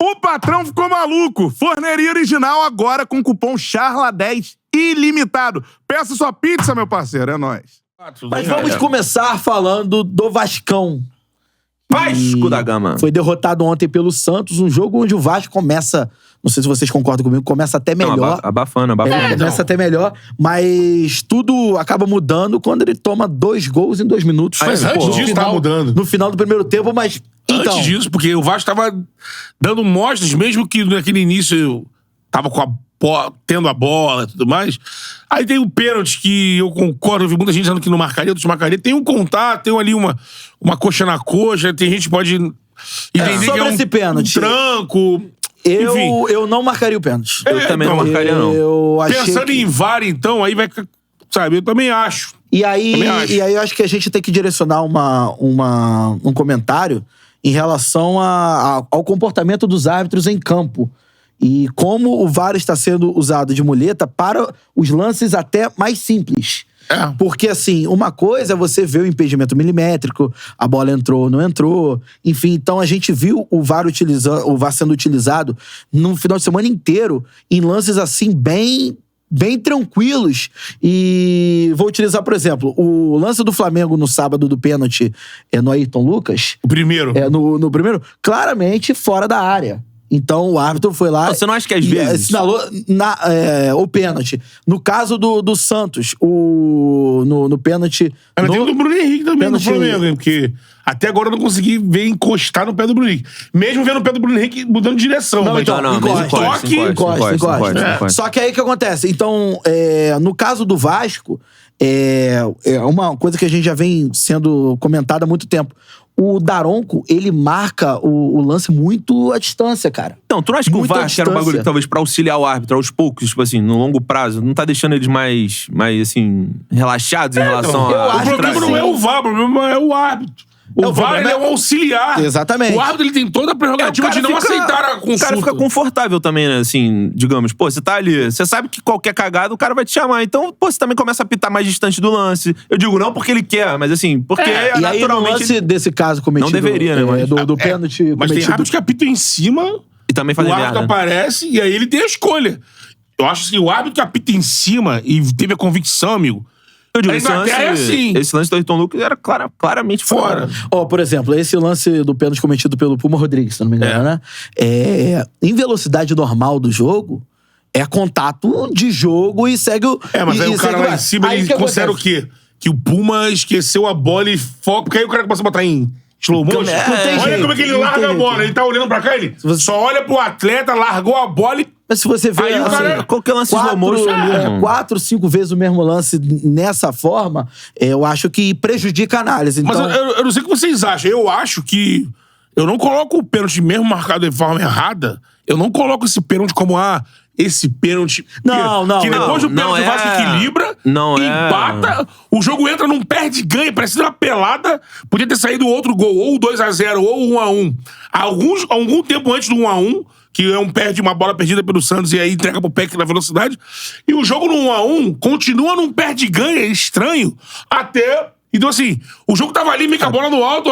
O patrão ficou maluco. Forneria original agora com cupom CHARLA10 ilimitado. Peça sua pizza, meu parceiro. É nóis. Mas vamos começar falando do Vascão. Vasco da Gama. Foi derrotado ontem pelo Santos, um jogo onde o Vasco começa, não sei se vocês concordam comigo, começa até melhor. Não, abafando. Começa até melhor, mas tudo acaba mudando quando ele toma 2 gols em 2 minutos. Mas antes disso tava mudando. No final do primeiro tempo, mas... Então, Antes disso, porque o Vasco tava dando mostras, mesmo que naquele início tava tendo a bola e tudo mais. Aí tem o pênalti que eu concordo, eu vi muita gente dizendo que não marcaria, outros marcaria. Tem um contato, tem ali uma coxa na coxa, tem gente que pode entender que é esse pênalti, um tranco. eu não marcaria o pênalti. Eu também não marcaria, não. Eu achei Pensando em VAR, então, aí vai... Sabe, eu também acho. E aí eu acho que a gente tem que direcionar um comentário em relação ao comportamento dos árbitros em campo. E como o VAR está sendo usado de muleta para os lances até mais simples. Porque, assim, uma coisa é você ver o impedimento milimétrico, a bola entrou, não entrou, enfim. Então, a gente viu o VAR sendo utilizado no final de semana inteiro em lances, assim, bem tranquilos. E vou utilizar, por exemplo, o lance do Flamengo no sábado do pênalti no Ayrton Lucas. O primeiro. No primeiro, claramente fora da área. Então o árbitro foi lá... Você não acha que às vezes... Assinalou o pênalti. No caso do Santos, no pênalti... Mas tem o do Bruno Henrique também no pênalti... Flamengo, hein? Porque até agora eu não consegui ver encostar no pé do Bruno Henrique. Mesmo vendo o pé do Bruno Henrique mudando de direção. Não, mas então, encosta. Só que aí o que acontece? Então, no caso do Vasco, é uma coisa que a gente já vem sendo comentada há muito tempo. O Daronco, ele marca o lance muito à distância, cara. Então, tu não acha que o VAR era um bagulho que talvez pra auxiliar o árbitro aos poucos, tipo assim, no longo prazo, não tá deixando eles mais assim, relaxados em relação a... O problema não é o VAR, o problema é o árbitro. O VAR ele é um auxiliar. Exatamente. O árbitro ele tem toda a prerrogativa de não aceitar a consulta. O cara fica confortável também, né? Assim, digamos, pô, você tá ali, você sabe que qualquer cagada o cara vai te chamar. Então, pô, você também começa a apitar mais distante do lance. Eu digo não porque ele quer, mas assim, porque e aí, no lance desse caso cometido... Não deveria, né? Mas, do pênalti mas tem árbitros que apitam em cima, e também fazem o árbitro merda. aparece e aí ele tem a escolha. Eu acho que o árbitro que apita em cima e teve a convicção, amigo... Eu digo, assim. esse lance do Ayrton Lucas era claramente fora. Por exemplo, esse lance do pênalti cometido pelo Puma Rodrigues, se não me engano, né? Em velocidade normal do jogo, é contato de jogo e segue o... Mas aí o cara lá em cima, ele considera o quê? Que o Puma esqueceu a bola e foca... Porque aí o cara começa a botar em slow motion. Olha como é que ele larga a bola. Ele tá olhando pra cá, ele só olha pro atleta, largou a bola e... Mas se você vê aí o cara, qualquer lance slow motion... 4, 5 vezes o mesmo lance nessa forma, eu acho que prejudica a análise. Então... Mas eu não sei o que vocês acham. Eu acho que... Eu não coloco o pênalti mesmo marcado de forma errada. Eu não coloco esse pênalti como... esse pênalti... Não. Que depois do pênalti o Vasco equilibra, empata, o jogo entra num perde-ganha, parece uma pelada, podia ter saído outro gol, ou 2-0, ou 1-1. Algum tempo antes do 1-1, que é uma bola perdida pelo Santos e aí entrega pro Peck na velocidade, e o jogo no 1-1 continua num perde-ganha estranho, até... Então, assim, o jogo tava ali, meio que a bola no alto,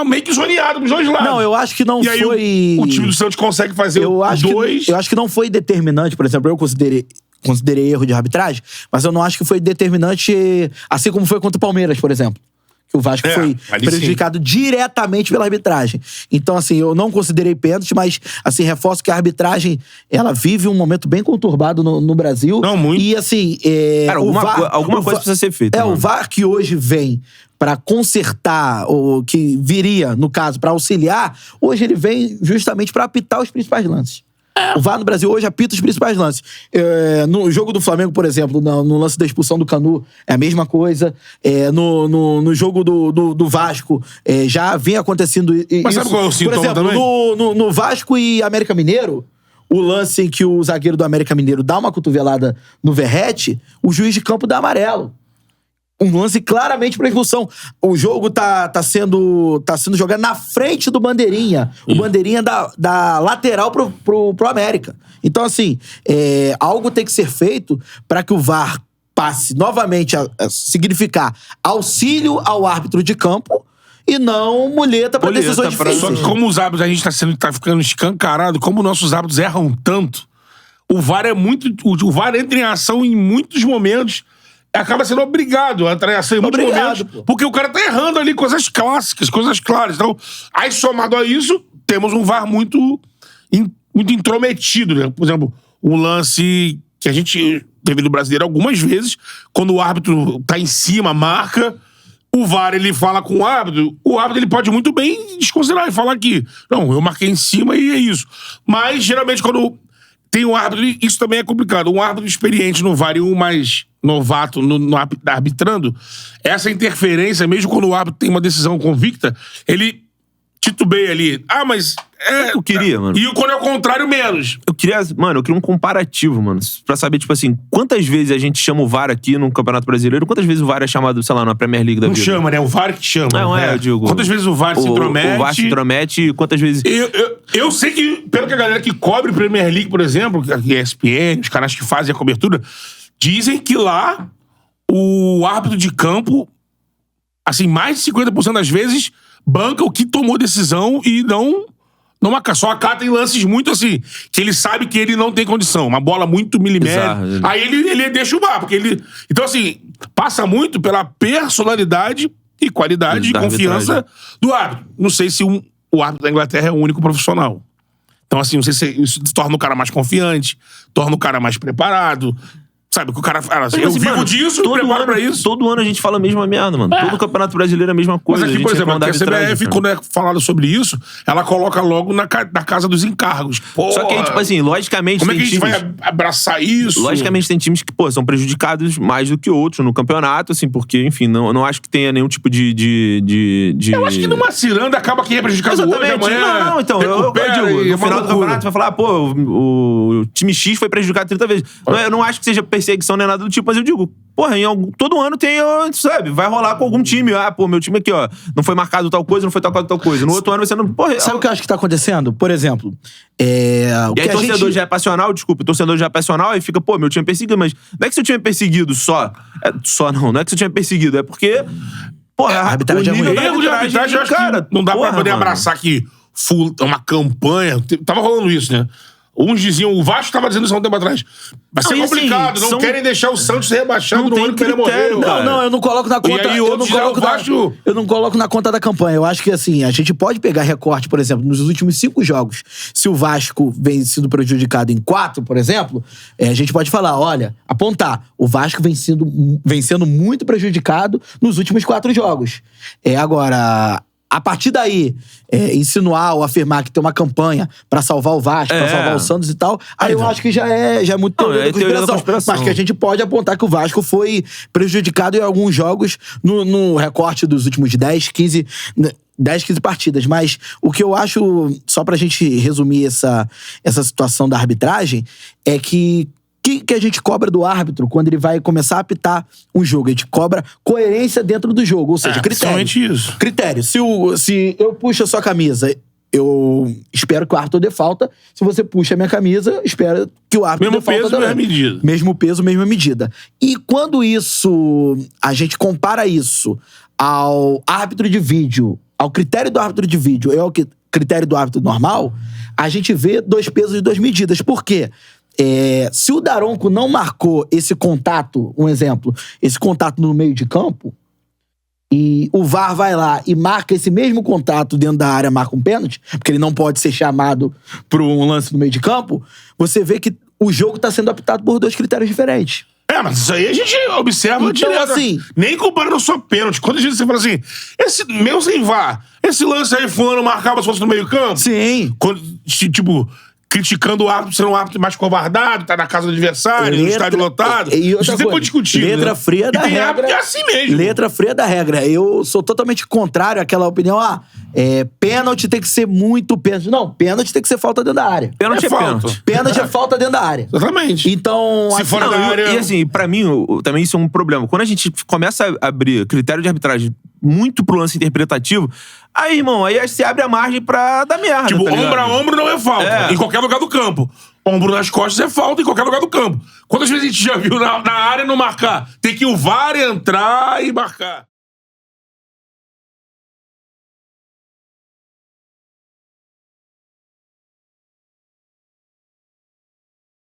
meio que zoneado dos dois lados. Não, eu acho que não e aí foi... o time do Santos consegue fazer eu acho dois... eu acho que não foi determinante, por exemplo, eu considerei erro de arbitragem, mas eu não acho que foi determinante, assim como foi contra o Palmeiras, por exemplo. Que o Vasco foi prejudicado diretamente pela arbitragem. Então, assim, eu não considerei pênalti, mas, assim, reforço que a arbitragem, ela vive um momento bem conturbado no Brasil. Não, muito. E, assim... Cara, alguma coisa precisa ser feita. O VAR que hoje vem pra consertar, ou que viria, no caso, pra auxiliar, hoje ele vem justamente pra apitar os principais lances. O VAR no Brasil hoje apita os principais lances. No jogo do Flamengo, por exemplo, no lance da expulsão do Canu, é a mesma coisa. No jogo do Vasco, já vinha acontecendo isso. Mas sabe qual é o sintoma também? Por exemplo, no Vasco e América Mineiro, o lance em que o zagueiro do América Mineiro dá uma cotovelada no Verrete, o juiz de campo dá amarelo. Um lance claramente pra expulsão. O jogo tá sendo jogado na frente do Bandeirinha. O Bandeirinha da lateral pro América. Então, assim, algo tem que ser feito para que o VAR passe novamente a significar auxílio ao árbitro de campo e não muleta pra Muleta decisões pra- difíceis. Só que como os hábitos, a gente tá ficando escancarado, como nossos hábitos erram tanto, o VAR o VAR entra em ação em muitos momentos, acaba sendo obrigado a entrar em ação em muitos Obrigado, momentos, pô. porque o cara tá errando ali coisas clássicas, coisas claras. Então, aí somado a isso, temos um VAR muito intrometido, né? Por exemplo, um lance que a gente teve no Brasileiro algumas vezes, quando o árbitro tá em cima, marca, o VAR ele fala com o árbitro ele pode muito bem desconsiderar e falar que, não, eu marquei em cima e é isso. Mas, geralmente, quando tem um árbitro, isso também é complicado. Um árbitro experiente no VAR e um mais novato no arbitrando, essa interferência, mesmo quando o árbitro tem uma decisão convicta, ele titubeia ali. Ah, mas... Eu queria, mano. E quando é o contrário, menos. Eu queria um comparativo, mano. Pra saber, tipo assim, quantas vezes a gente chama o VAR aqui no Campeonato Brasileiro, quantas vezes o VAR é chamado, sei lá, na Premier League da Não vida. chama, né? O VAR que chama. Não, eu digo. Quantas vezes o VAR se intromete? O VAR se intromete e quantas vezes... Eu sei que, pelo que a galera que cobre Premier League, por exemplo, a ESPN, os canais que fazem a cobertura, dizem que lá o árbitro de campo, assim, mais de 50% das vezes, banca o que tomou decisão e não marca. Só acata em lances muito assim, que ele sabe que ele não tem condição. Uma bola muito milimétrica. Bizarro. Aí ele deixa o VAR, porque ele... Então, assim, passa muito pela personalidade e qualidade e Da confiança arbitragem. do árbitro. Não sei se o árbitro da Inglaterra é o único profissional. Então, assim, não sei se isso torna o cara mais confiante, torna o cara mais preparado. Sabe, que o cara fala assim, eu Assim, vivo mano, disso, me preparo pra isso. Todo ano a gente fala a mesma merda, mano. Todo Campeonato Brasileiro é a mesma Mas coisa. aqui, a por gente exemplo, reclama da a arbitragem, CBF, cara. quando é falado sobre isso, ela coloca logo na casa dos encargos. Só que aí, tipo assim, logicamente como é tem que a gente times... vai abraçar isso? Logicamente tem times que, pô, são prejudicados mais do que outros no campeonato, assim, porque, enfim, não acho que tenha nenhum tipo de... Eu acho que numa ciranda acaba quem é prejudicado hoje, Exatamente. amanhã. Não, então, eu recupera digo, e é no uma final do loucura. campeonato vai falar, pô, o time X foi prejudicado 30 vezes. Eu não acho que seja perseguição nem nada do tipo, mas eu digo, porra, todo ano tem, sabe, vai rolar com algum time. Ah, pô, meu time aqui, ó, não foi marcado tal coisa, não foi tal coisa. No outro ano vai sendo, porra... Sabe o que eu acho que tá acontecendo? Por exemplo, E aí, torcedor já é passional, torcedor já é passional, aí fica, pô, meu time é perseguido, mas não é que seu time é perseguido só. Não é que seu time é perseguido, é porque. Porra, a arbitragem é ruim. Erro de arbitragem, eu acho que não dá pra poder abraçar que uma campanha. Tava rolando isso, né? Uns diziam, o Vasco tava dizendo isso há um tempo atrás. Vai ser Não, e complicado, assim, não querem deixar o Santos ser rebaixado não no tem ano que ele critério, morreu. cara. Não, eu não coloco na conta. E aí, eu, não outros já coloco o Vasco- eu não coloco na conta da campanha. Eu acho que assim, a gente pode pegar recorte, por exemplo, nos últimos 5 jogos. Se o Vasco vem sendo prejudicado em 4, por exemplo, a gente pode falar, olha, apontar. O Vasco vem sendo muito prejudicado nos últimos 4 jogos. Agora, a partir daí, insinuar ou afirmar que tem uma campanha pra salvar o Vasco, pra salvar o Santos e tal, aí eu acho que já é muito teoria da conspiração. Mas que a gente pode apontar que o Vasco foi prejudicado em alguns jogos no recorte dos últimos 10, 15 partidas. Mas o que eu acho, só pra gente resumir essa situação da arbitragem, é que a gente cobra do árbitro quando ele vai começar a apitar um jogo? A gente cobra coerência dentro do jogo, ou seja, critério. Principalmente isso. Critério. Se eu puxo a sua camisa, eu espero que o árbitro dê falta. Se você puxa a minha camisa, espero que o árbitro Mesmo dê falta peso, também. mesma medida. Mesmo peso, mesma medida. E quando a gente compara isso ao árbitro de vídeo, ao critério do árbitro de vídeo e ao critério do árbitro normal, a gente vê 2 pesos e 2 medidas. Por quê? Se o Daronco não marcou esse contato, um exemplo, esse contato no meio de campo, e o VAR vai lá e marca esse mesmo contato dentro da área, marca um pênalti, porque ele não pode ser chamado para um lance no meio de campo, você vê que o jogo está sendo apitado por 2 critérios diferentes. Mas isso aí a gente observa Então, direto. assim- Nem comparando só pênalti. Quando a gente fala assim, mesmo sem VAR, esse lance aí fulano marcava se fosse no meio campo? Sim. Tipo, criticando o árbitro sendo um árbitro mais covardado, tá na casa do adversário, no estádio lotado. E outra Isso sempre foi coisa, discutido. letra né? fria da e tem regra. árbitro que é assim mesmo. Letra fria da regra. Eu sou totalmente contrário àquela opinião, pênalti tem que ser muito pênalti. Não, pênalti tem que ser falta dentro da área. Pênalti é falta. pênalti. Pênalti é falta dentro da área. Exatamente. Então, Se assim, for da área... E assim, pra mim, também isso é um problema. Quando a gente começa a abrir critério de arbitragem muito pro lance interpretativo, aí, irmão, aí você abre a margem pra dar merda, Tipo, tá ligado? ombro a ombro não é falta. Em qualquer lugar do campo. Ombro nas costas é falta em qualquer lugar do campo. Quantas vezes a gente já viu na área não marcar? Tem que o VAR entrar e marcar.